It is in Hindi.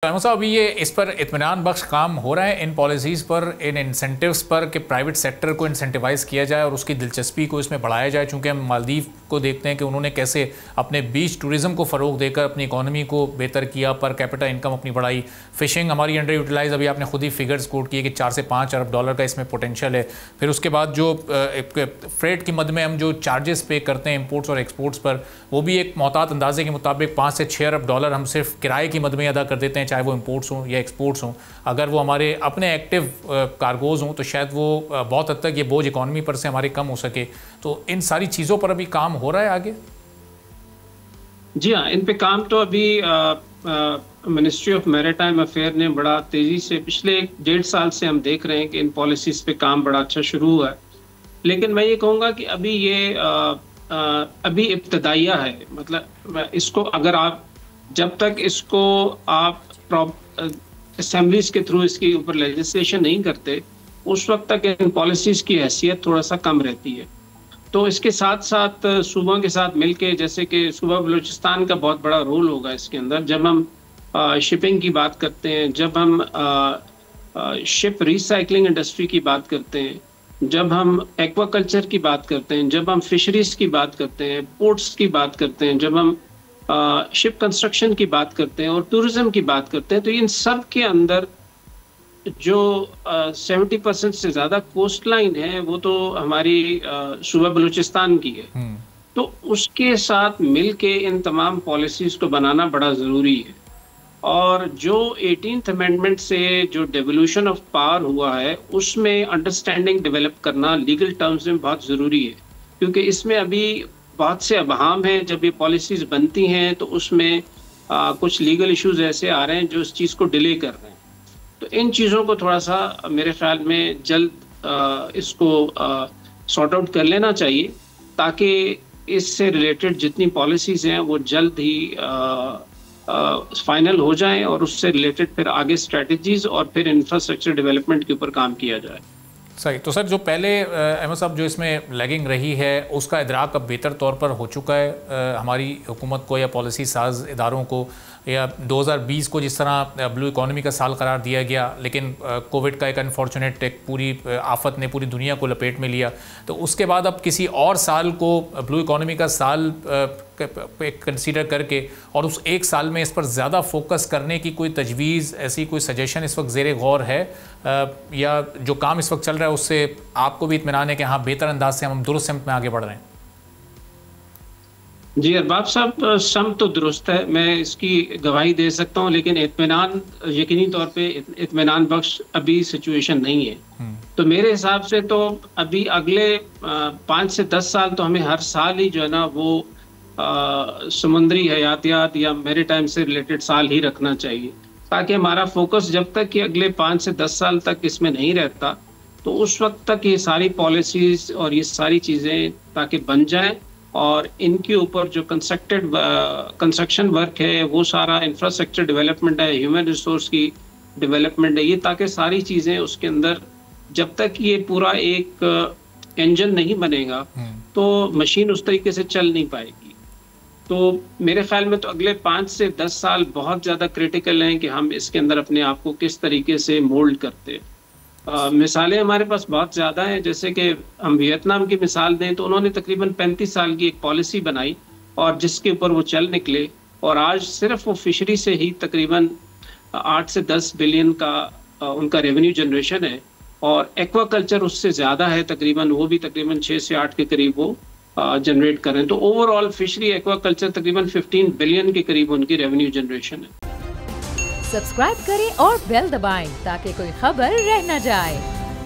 अहमद साहब, अभी ये इस पर इत्मीनान बख्श काम हो रहा है इन पॉलिसीज़ पर, इन इंसेंटिव्स पर कि प्राइवेट सेक्टर को इंसेंटिवाइज़ किया जाए और उसकी दिलचस्पी को इसमें बढ़ाया जाए। चूँकि हम मालदीव को देखते हैं कि उन्होंने कैसे अपने बीच टूरिज़्म को फ़रोग देकर अपनी इकॉनमी को बेहतर किया, पर कैपिटा इनकम अपनी बढ़ाई। फ़िशिंग हमारी अंडर यूटिलाइज, अभी आपने खुद ही फिगर्स कोट किए कि 4 से 5 अरब डॉलर का इसमें पोटेंशियल है। फिर उसके बाद जो फ्रेट की मद में हम जो चार्जेस पे करते हैं इम्पोर्ट्स और एक्सपोर्ट्स पर, वो भी एक मोहतात अंदाजे के मुताबिक 5 से 6 अरब डॉलर हम सिर्फ किराए की मद में अदा कर देते हैं, चाहे वो इम्पोर्ट्स हों या एक्सपोर्ट्स हों। अगर वो हमारे अपने एक्टिव कार्गोज़ हों तो शायद वो बहुत हद तक ये बोझ इकॉनमी पर से हमारे कम हो सके। तो इन सारी चीज़ों पर अभी काम हो रहा है आगे? जी हाँ, इन पे काम तो अभी मिनिस्ट्री ऑफ मैरीटाइम अफेयर ने बड़ा तेज़ी से पिछले 1.5 साल से हम देख रहे हैं कि इन पॉलिसीज़ पे काम बड़ा अच्छा शुरू हुआ है। लेकिन मैं ये कहूँगा कि अभी ये अभी इब्तदाइया है। मतलब इसको अगर आप जब तक इसको आप असेंबलीज के थ्रू इसके ऊपर लेजिस्लेशन नहीं करते, उस वक्त तक इन पॉलिसीज़ की हैसियत थोड़ा सा कम रहती है। तो इसके साथ साथ सूबों के साथ मिलके, जैसे कि सूबा बलूचिस्तान का बहुत बड़ा रोल होगा इसके अंदर, जब हम शिपिंग की बात करते हैं, जब हम शिप रिसाइकलिंग इंडस्ट्री की बात करते हैं, जब हम एक्वाकल्चर की बात करते हैं, जब हम फिशरीज की बात करते हैं, पोर्ट्स की बात करते हैं, जब हम शिप कंस्ट्रक्शन की बात करते हैं और टूरिज्म की बात करते हैं, तो इन सब के अंदर जो 70% से ज़्यादा कोस्ट लाइन है वो तो हमारी सूबा बलूचिस्तान की है। तो उसके साथ मिलके इन तमाम पॉलिसीज़ को बनाना बड़ा ज़रूरी है। और जो 18th अमेंडमेंट से जो डेवोल्यूशन ऑफ पावर हुआ है, उसमें अंडरस्टैंडिंग डेवलप करना लीगल टर्म्स में बहुत ज़रूरी है, क्योंकि इसमें अभी बहुत से अबहाम हैं। जब ये पॉलिसीज़ बनती हैं तो उसमें कुछ लीगल इश्यूज ऐसे आ रहे हैं जो इस चीज़ को डिले कर रहे हैं। तो इन चीज़ों को थोड़ा सा मेरे ख्याल में जल्द इसको सॉर्ट आउट कर लेना चाहिए, ताकि इससे रिलेटेड जितनी पॉलिसीज़ हैं वो जल्द ही फाइनल हो जाएं और उससे रिलेटेड फिर आगे स्ट्रेटजीज़ और फिर इंफ्रास्ट्रक्चर डेवलपमेंट के ऊपर काम किया जाए। सही। तो सर, जो पहले अहमद साहब जो इसमें लैगिंग रही है उसका इदराक अब बेहतर तौर पर हो चुका है हमारी हुकूमत को या पॉलिसी साज इदारों को, या 2020 को जिस तरह ब्लू इकॉनमी का साल करार दिया गया, लेकिन कोविड का एक अनफॉर्चुनेट एक पूरी आफत ने पूरी दुनिया को लपेट में लिया, तो उसके बाद अब किसी और साल को ब्लू इकॉनमी का साल कंसीडर करके और उस एक साल में इस पर ज़्यादा फोकस करने की कोई तजवीज़, ऐसी कोई सजेशन इस वक्त ज़ेरे गौर है, या जो काम इस वक्त चल रहा है उससे आपको भी इत्मीनान है कि हाँ बेहतर अंदाज से हम दुरुस्त सिमत में आगे बढ़ रहे हैं? जी अरबाब साहब, सम तो दुरुस्त है, मैं इसकी गवाही दे सकता हूँ, लेकिन इत्मीनान यकीनी तौर पे इत्मीनान बख्श अभी सिचुएशन नहीं है। तो मेरे हिसाब से तो अभी अगले 5 से 10 साल तो हमें हर साल ही जो है ना वो समुद्री हयातियात या मैरीटाइम से रिलेटेड साल ही रखना चाहिए, ताकि हमारा फोकस जब तक कि अगले 5 से 10 साल तक इसमें नहीं रहता, तो उस वक्त तक ये सारी पॉलिसीज़ और ये सारी चीज़ें ताकि बन जाएं और इनके ऊपर जो कंस्ट्रक्शन वर्क है, वो सारा इंफ्रास्ट्रक्चर डेवलपमेंट है, ह्यूमन रिसोर्स की डेवलपमेंट है, ये ताकि सारी चीज़ें उसके अंदर, जब तक ये पूरा एक इंजन नहीं बनेगा तो मशीन उस तरीके से चल नहीं पाएगी। तो मेरे ख्याल में तो अगले 5 से 10 साल बहुत ज़्यादा क्रिटिकल हैं कि हम इसके अंदर अपने आप को किस तरीके से मोल्ड करते हैं। मिसालें हमारे पास बहुत ज़्यादा हैं, जैसे कि हम वियतनाम की मिसाल दें तो उन्होंने तकरीबन 35 साल की एक पॉलिसी बनाई और जिसके ऊपर वो चल निकले, और आज सिर्फ वो फिशरी से ही तकरीबन 8 से 10 बिलियन का उनका रेवेन्यू जनरेशन है, और एक्वाकल्चर उससे ज़्यादा है, तकरीबन वो भी तकरीबन 6 से 8 के करीब वो जनरेट कर रहे हैं। तो ओवरऑल फिशरी एक्वाकल्चर तकरीबन 15 बिलियन के करीब उनकी रेवेन्यू जनरेशन है। सब्सक्राइब करें और बेल दबाएं ताकि कोई खबर रह न जाए।